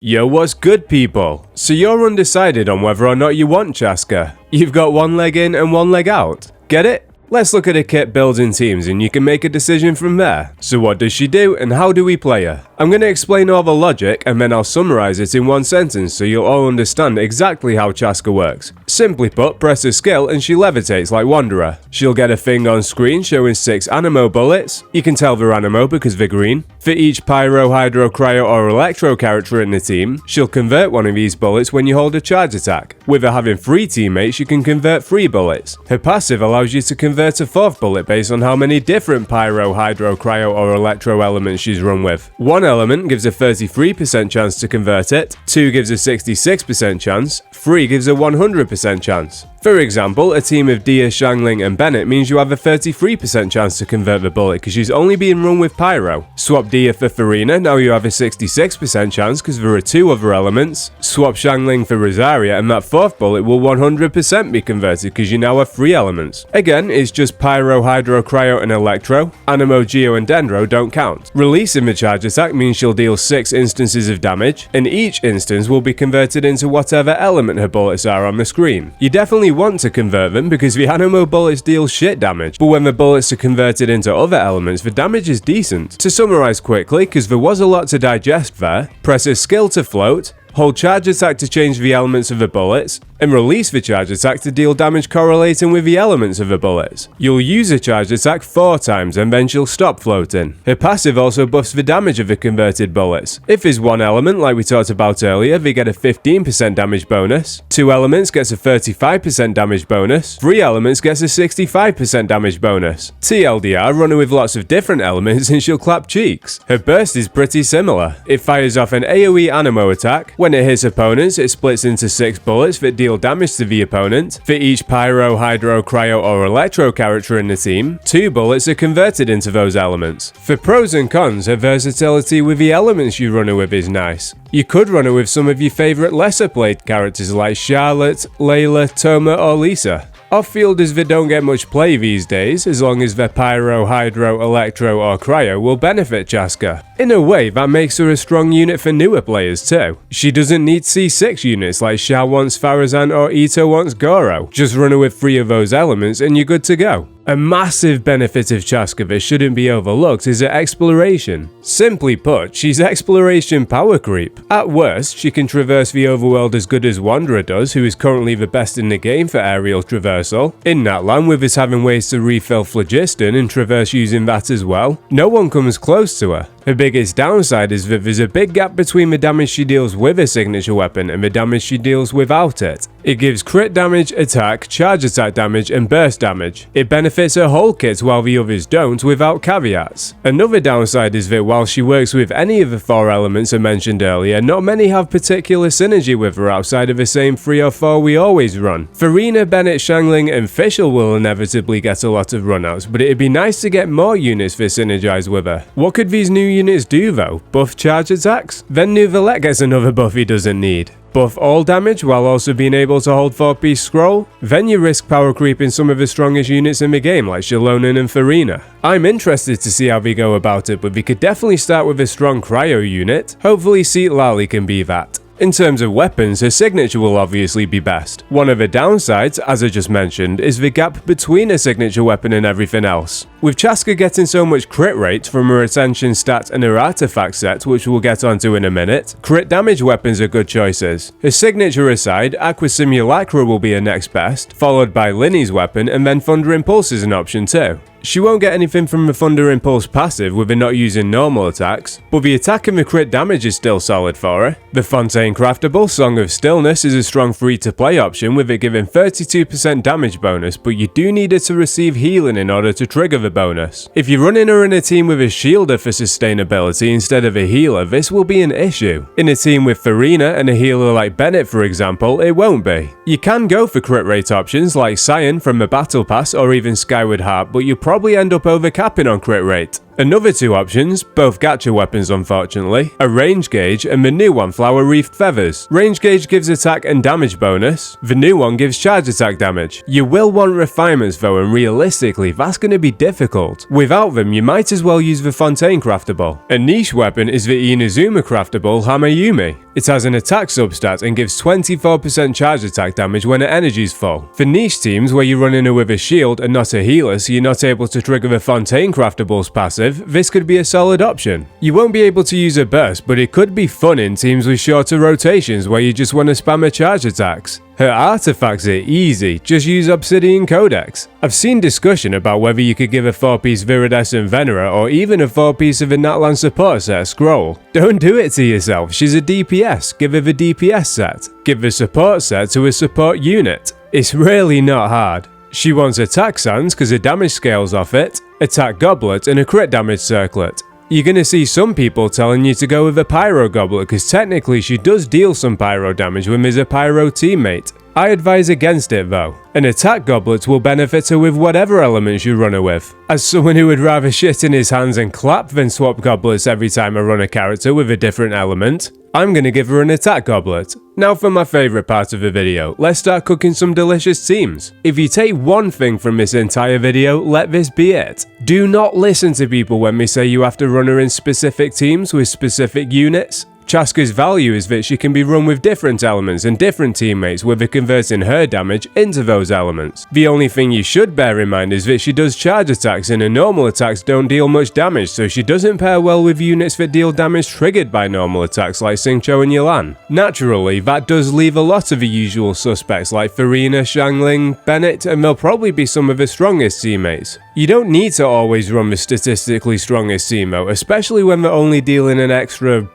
Yo, what's good, people? So you're undecided on whether or not you want Chasca. You've got one leg in and one leg out. Get it? Let's look at a kit built in teams and you can make a decision from there. So what does she do and how do we play her? I'm going to explain all the logic and then I'll summarize it in one sentence so you'll all understand exactly how Chasca works. Simply put, press a skill and she levitates like Wanderer. She'll get a thing on screen showing 6 Animo bullets. You can tell they're Animo because they're green. For each Pyro, Hydro, Cryo or Electro character in the team, she'll convert one of these bullets when you hold a charge attack. With her having 3 teammates, you can convert 3 bullets. Her passive allows you to convert a 4th bullet based on how many different Pyro, Hydro, Cryo or Electro elements she's run with. One element gives a 33% chance to convert it, 2 gives a 66% chance, 3 gives a 100% chance. For example, a team of Dia, Xiangling and Bennett means you have a 33% chance to convert the bullet because she's only being run with Pyro. Swap Dia for Farina, now you have a 66% chance because there are 2 other elements. Swap Xiangling for Rosaria and that 4th bullet will 100% be converted because you now have 3 elements. Again, it's just Pyro, Hydro, Cryo and Electro. Animo, Geo and Dendro don't count. Releasing the charge attack means she'll deal 6 instances of damage, and each instance will be converted into whatever element her bullets are on the screen. You definitely want to convert them because the Animo bullets deal shit damage, but when the bullets are converted into other elements, the damage is decent. To summarize quickly, because there was a lot to digest there, press a skill to float, hold charge attack to change the elements of the bullets, and release the charge attack to deal damage correlating with the elements of the bullets. You'll use a charge attack 4 times and then she'll stop floating. Her passive also buffs the damage of the converted bullets. If there's one element like we talked about earlier, they get a 15% damage bonus, 2 elements gets a 35% damage bonus, 3 elements gets a 65% damage bonus. TLDR, run her with lots of different elements and she'll clap cheeks. Her burst is pretty similar. It fires off an AoE Animo attack. When it hits opponents, it splits into 6 bullets that deal damage to the opponent. For each Pyro, Hydro, Cryo or Electro character in the team, 2 bullets are converted into those elements. For pros and cons, her versatility with the elements you run her with is nice. You could run her with some of your favourite lesser played characters like Charlotte, Layla, Toma or Lisa. Off-fielders that don't get much play these days, as long as they're Pyro, Hydro, Electro or Cryo, will benefit Chasca. In a way, that makes her a strong unit for newer players too. She doesn't need C6 units like Sha wants Farazan or Ito wants Goro. Just run her with 3 of those elements and you're good to go. A massive benefit of Chasca that shouldn't be overlooked is her exploration. Simply put, she's exploration power creep. At worst, she can traverse the overworld as good as Wanderer does, who is currently the best in the game for aerial traversal. In Natlan, with us having ways to refill Phlogiston and traverse using that as well, no one comes close to her. Her biggest downside is that there's a big gap between the damage she deals with her signature weapon and the damage she deals without it. It gives crit damage, attack, charge attack damage and burst damage. It benefits her whole kit while the others don't without caveats. Another downside is that while she works with any of the 4 elements I mentioned earlier, not many have particular synergy with her outside of the same 3 or 4 we always run. Farina, Bennett, Xiangling and Fischl will inevitably get a lot of runouts, but it'd be nice to get more units that synergize with her. What could these new units do though? Buff charge attacks? Then Nouvelette gets another buff he doesn't need. Buff all damage while also being able to hold 4-piece scroll? Then you risk power creeping some of the strongest units in the game like Shalonen and Farina. I'm interested to see how they go about it, but we could definitely start with a strong Cryo unit. Hopefully Seat Lali can be that. In terms of weapons, her signature will obviously be best. One of the downsides, as I just mentioned, is the gap between her signature weapon and everything else. With Chasca getting so much crit rate from her attention stat and her artifact set, which we'll get onto in a minute, crit damage weapons are good choices. Her signature aside, Aqua Simulacra will be her next best, followed by Linny's weapon, and then Thunder Impulse is an option too. She won't get anything from the Thunder Impulse passive with her not using normal attacks, but the attack and the crit damage is still solid for her. The Fontaine Craftable Song of Stillness is a strong free-to-play option with it giving 32% damage bonus, but you do need her to receive healing in order to trigger the bonus. If you're running her in a team with a shielder for sustainability instead of a healer, this will be an issue. In a team with Farina and a healer like Bennett for example, it won't be. You can go for crit rate options like Cyan from the Battle Pass or even Skyward Heart, but you'll probably end up overcapping on crit rate. Another two options, both gacha weapons unfortunately, are Range Gauge and the new one Flower Wreathed Feathers. Range Gauge gives attack and damage bonus, the new one gives charge attack damage. You will want refinements though, and realistically that's going to be difficult. Without them you might as well use the Fontaine craftable. A niche weapon is the Inazuma craftable Hamayumi. It has an attack substat and gives 24% charge attack damage when her energy's full. For niche teams where you're running her with a shield and not a healer so you're not able to trigger the Fontaine craftable's passive, this could be a solid option. You won't be able to use a burst, but it could be fun in teams with shorter rotations where you just want to spam her charge attacks. Her artifacts are easy, just use Obsidian Codex. I've seen discussion about whether you could give a 4-piece Viridescent Venera or even a 4-piece of a Natlan support set a scroll. Don't do it to yourself, she's a DPS, give her the DPS set. Give the support set to a support unit. It's really not hard. She wants attack sands because her damage scales off it, attack goblet and a crit damage circlet. You're gonna see some people telling you to go with a Pyro Goblet because technically she does deal some Pyro damage when there's a Pyro teammate. I advise against it though. An attack goblet will benefit her with whatever elements you run her with. As someone who would rather shit in his hands and clap than swap goblets every time I run a character with a different element, I'm gonna give her an attack goblet. Now for my favourite part of the video, let's start cooking some delicious teams. If you take one thing from this entire video, let this be it. Do not listen to people when they say you have to run her in specific teams with specific units. Chasca's value is that she can be run with different elements and different teammates, with her converting her damage into those elements. The only thing you should bear in mind is that she does charge attacks and her normal attacks don't deal much damage, so she doesn't pair well with units that deal damage triggered by normal attacks like Xingqiu and Yelan. Naturally, that does leave a lot of the usual suspects like Farina, Xiangling, Bennett, and they'll probably be some of the strongest teammates. You don't need to always run the statistically strongest team though, especially when they're only dealing an extra,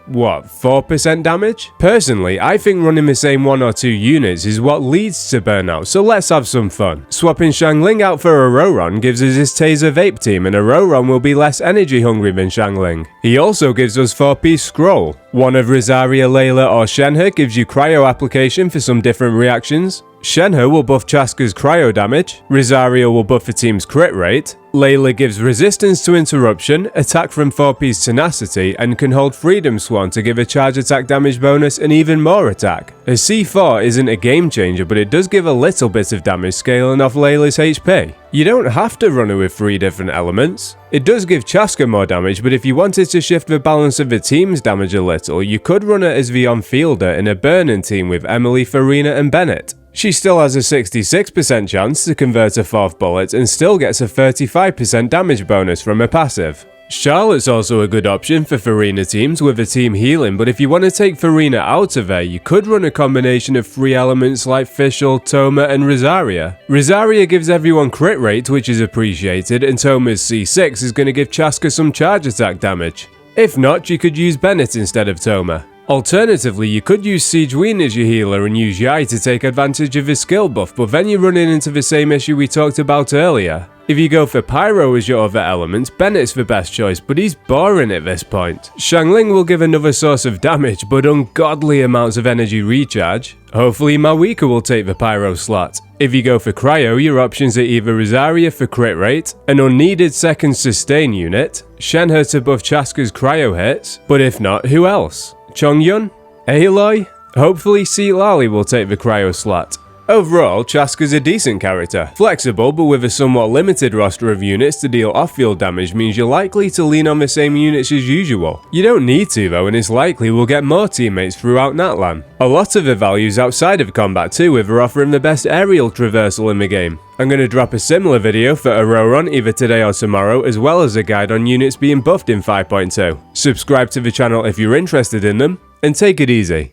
4% damage? Personally, I think running the same 1 or 2 units is what leads to burnout, so let's have some fun. Swapping Xiangling out for Auroron gives us his Taser Vape team, and Auroron will be less energy hungry than Xiangling. He also gives us 4-piece scroll. One of Rosaria, Layla or Shenhe gives you cryo application for some different reactions. Shenhe will buff Chasca's cryo damage, Rosaria will buff the team's crit rate, Layla gives resistance to interruption, attack from 4-piece tenacity, and can hold Freedom Swan to give a charge attack damage bonus and even more attack. Her C4 isn't a game changer, but it does give a little bit of damage scaling off Layla's HP. You don't have to run her with 3 different elements. It does give Chasca more damage, but if you wanted to shift the balance of the team's damage a little, you could run her as the on-fielder in a burning team with Emily, Farina and Bennett. She still has a 66% chance to convert a 4th bullet and still gets a 35% damage bonus from her passive. Charlotte's also a good option for Farina teams with a team healing, but if you want to take Farina out of there, you could run a combination of 3 elements like Fischl, Toma and Rosaria. Rosaria gives everyone crit rate, which is appreciated, and Toma's C6 is going to give Chasca some charge attack damage. If not, you could use Bennett instead of Toma. Alternatively, you could use Sigewinne as your healer and use Yai to take advantage of his skill buff, but then you're running into the same issue we talked about earlier. If you go for Pyro as your other element, Bennett's the best choice, but he's boring at this point. Xiangling will give another source of damage, but ungodly amounts of energy recharge. Hopefully Mawika will take the Pyro slot. If you go for Cryo, your options are either Rosaria for crit rate, an unneeded second sustain unit, Shenhe to buff Chasca's Cryo hits, but if not, who else? Chongyun? Aloy? Hopefully Seatlali will take the Cryo slot. Overall, Chasca's a decent character. Flexible, but with a somewhat limited roster of units to deal off-field damage means you're likely to lean on the same units as usual. You don't need to though, and it's likely we'll get more teammates throughout Natlan. A lot of the values outside of combat too, with her offering the best aerial traversal in the game. I'm going to drop a similar video for Auroron either today or tomorrow, as well as a guide on units being buffed in 5.2. Subscribe to the channel if you're interested in them, and take it easy.